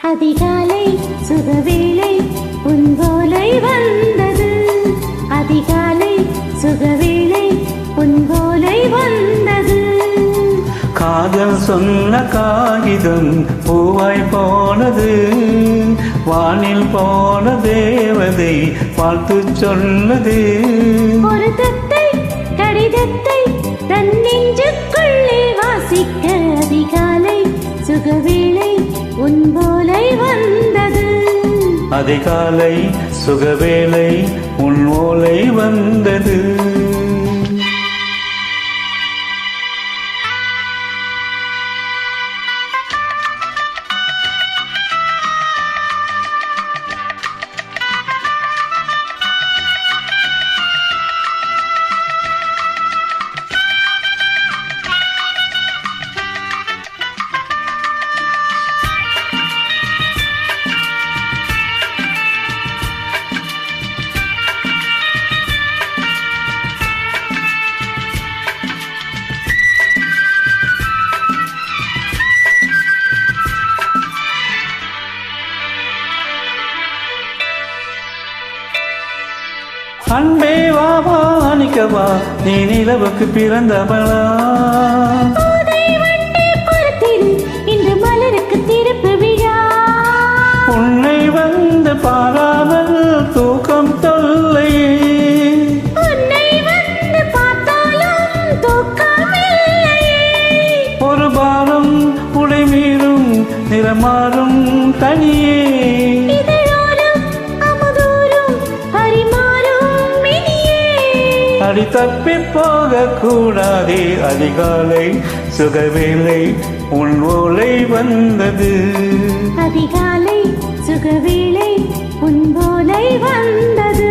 அதிகாலை சுகவேளை உன் போலை வந்தது. அதிகாலை சுகவேளை உன் போலை வந்தது. காதல் சொன்ன காகிதம் பூவாய் போனது. வானில் போன தேவதை வாழ்த்து சொன்னது. ஒரு தத்தை கடிதத்தை தன் நெஞ்சுக்குள்ளே வாசிக்க அதிகாலை சுகவேளை உன் போலை வந்தது. அதிகாலை சுகவேளை உன் ஓலை வந்தது. அன்பே வா வானிக்கவா நீ நிலவுக்கு பிறந்தவளா. இன்று மலருக்கு திறப்பு விழா. உன்னை வந்து பாராமல் தூக்கம் தொல்லை. உன்னை வந்து பார்த்தாலும் தூக்கம் இல்லையே. ஒரு பாரம் உடை மீறும் நிறமாறும் தனியே. அடி தப்பி போக கூடாதே. அதிகாலை சுகவேளை உன் ஓலை வந்தது. அதிகாலை சுகவேளை உன் போலை வந்தது.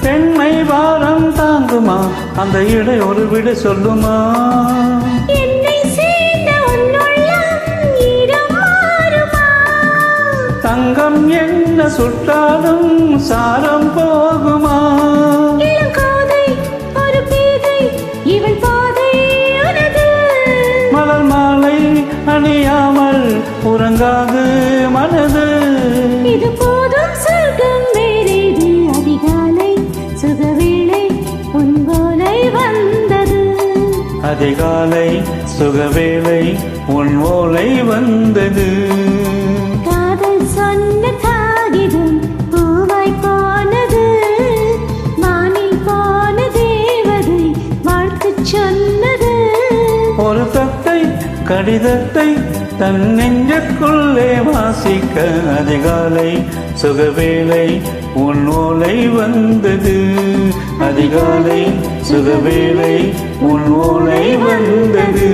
பெண்மை வாரம் தாங்குமா அந்த இடை ஒரு விட சொல்லுமா. என்னை சேர்ந்த தங்கம் என்ன சுட்டாலும் சாரம் போகுமா. ஒரு பேதை இவள் பாதை மலர் மாலை அணியாமல் உறங்காது மனது. இது போதும் சொர்க்கம் வேறேது. அதிகாலை சுகவேளை உன் போலை வந்தது. அதிகாலை சுகவேளை உன் ஓலை வந்தது. காதல் சொன்ன காகிதம் பூவாய் போனது. வானில் போன தேவதை வாழ்த்து சொன்னது. ஒரு தத்தை கடிதத்தை தன் நெஞ்சுக்குள்ளே வாசிக்க அதிகாலை சுகவேளை உன் ஓலை வந்தது. அதிகாலை சுகவேளை உன் ஓலை வந்தது.